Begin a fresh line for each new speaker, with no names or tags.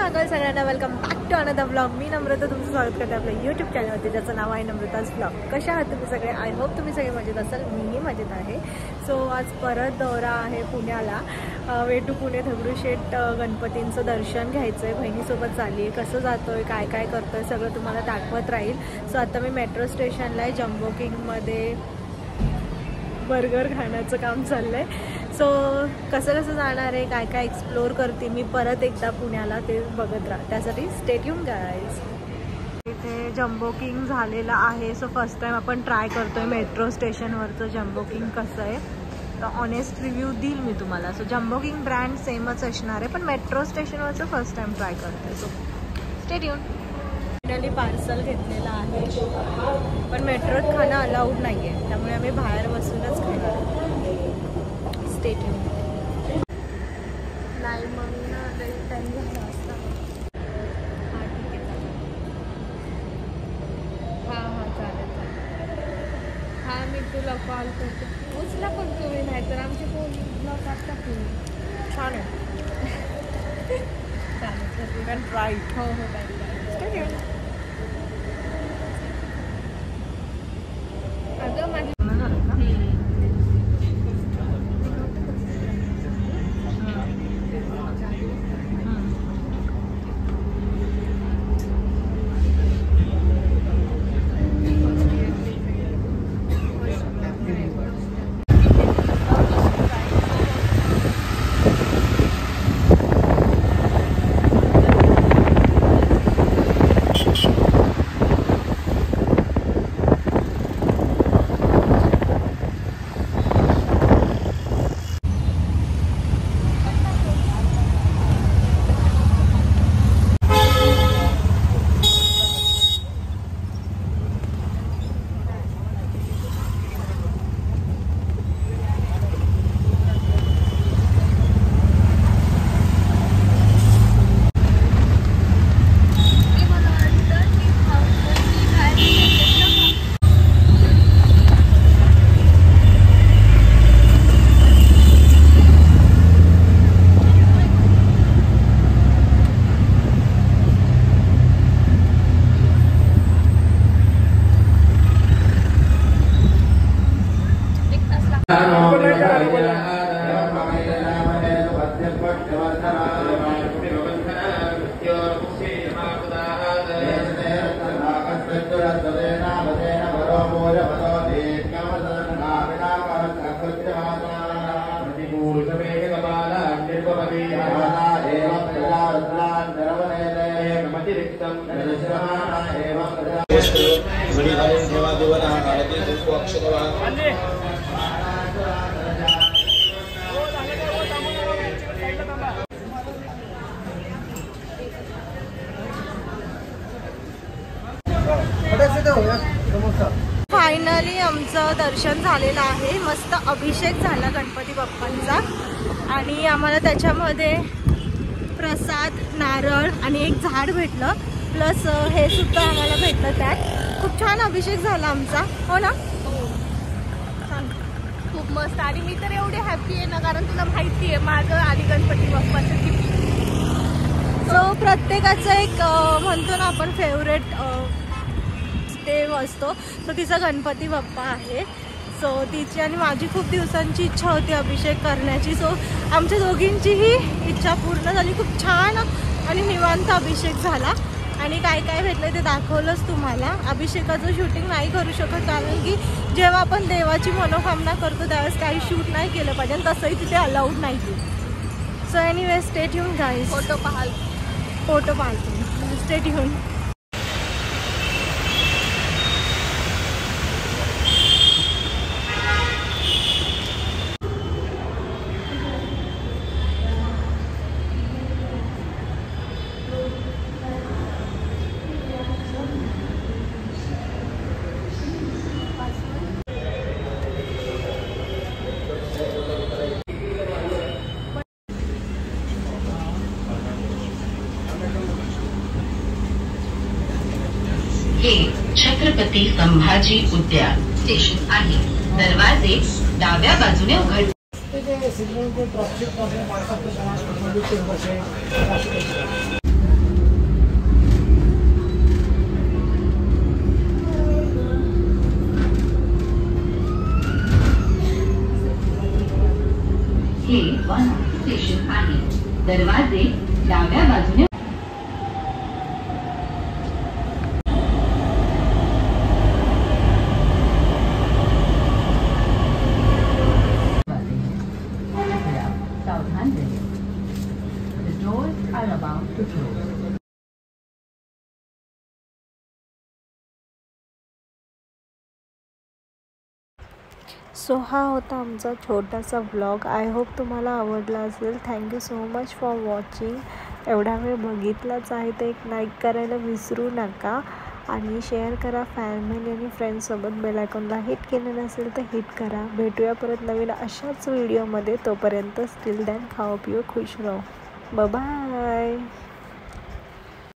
महाकाल सगळ्यांना welcome back to another blog. मी नम्रता तुमचं स्वागत करते आपल्या यूट्यूब चॅनलवरती ज्याचं नाव आहे नम्रताज ब्लॉग. कशा आहात तुम्ही सगळे? आय होप तुम्ही सगळे मजेत असाल. मीही मजेत आहे. सो आज परत दौरा आहे पुण्याला. वे टू पुणे दगडूशेठ गणपतींचं दर्शन घ्यायचं आहे. बहिणीसोबत चालली आहे. कसं जातो आहे, काय काय करतो आहे सगळं तुम्हाला दाखवत राहील. सो आता मी मेट्रो स्टेशनला आहे. जम्बो किंगमध्ये बर्गर खाण्याचं काम चाललं आहे. सो कसं कसं जाणार आहे, काय काय एक्सप्लोर करते मी परत एकदा पुण्याला, ते बघत राहा. त्यासाठी स्टे ट्यून गाईज. इथे जम्बो किंग झालेलं आहे. सो फर्स्ट टाईम आपण ट्राय करतोय मेट्रो स्टेशनवरचं जम्बो किंग कसं आहे. तर ऑनेस्ट रिव्ह्यू देईल मी तुम्हाला. सो जम्बो किंग ब्रँड सेमच असणार आहे, पण मेट्रो स्टेशनवरचं फर्स्ट टाईम ट्राय करते. So stay tune. Finally parcel घेतलेलं आहे, पण मेट्रोत खाणं अलाउड नाही आहे, त्यामुळे आम्ही बाहेर बसूनच खाणार. Stay tune. नाही मग ना टाईम झाला असता. हां ठीक आहे, हां हां चालेल चालेल. हां मी तुला कॉल करते. उचला पण तुम्ही, नाही तर आमचे फोन ब्लॉक असतात. तुम्ही छान आहे. चालेल यू कॅन ट्राय. हो हो चालेल. Stay tune. अगं माझी फायनली आमचं दर्शन झालेलं आहे. मस्त अभिषेक झाला गणपती बाप्पांचा आणि आम्हाला त्याच्यामध्ये प्रसाद, नारळ आणि एक झाड भेटलं, प्लस हे सुद्धा आम्हाला भेटलं. त्यात खूप छान अभिषेक झाला आमचा. हो ना? छान, खूप मस्त. आणि मी तर एवढी हॅपी आहे ना, कारण तुला माहिती आहे माझं आधी गणपती बाप्पाचं किती. सो प्रत्येकाचं एक म्हणतो ना आपण फेवरेट देव असतो. सो तिचा गणपती बाप्पा आहे. सो तिची आणि माझी खूप दिवसांची इच्छा होती अभिषेक करण्याची. सो आमच्या दोघींचीही इच्छा पूर्ण झाली. खूप छान आणि निवांत अभिषेक झाला. आणि काय काय भेटलं ते दाखवलंच तुम्हाला. अभिषेकाचं शूटिंग नाही करू शकत, कारण की जेव्हा आपण देवाची मनोकामना करतो त्यावेळेस काही शूट नाही केलं पाहिजे, आणि तसंही तिथे अलाउड नाही. So anyway stay tune guys. Photo पाहाल तुम्ही. Stay tune.
हे छत्रपती संभाजी उद्यान स्टेशन आहे. दरवाजे डाव्या बाजूने उघड. दरवाजे डाव्या बाजूने सावधान रहिए. The doors are about to close.
So हा होता आमचा छोटासा व्लॉग. आय होप तुम्हाला आवडला असेल. Thank you so much for watching. एवढा वेळ बघितलाच आहे तर एक लाईक करायला विसरू नका आणि शेअर करा फॅमिली आणि फ्रेंड्ससोबत. बेल आयकॉनला हिट केलं नसेल तर हिट करा. भेटूया परत नवीन अशाच व्हिडिओमध्ये. तोपर्यंत स्टिल दॅन खाओ पिओ खुश राहो. बाय.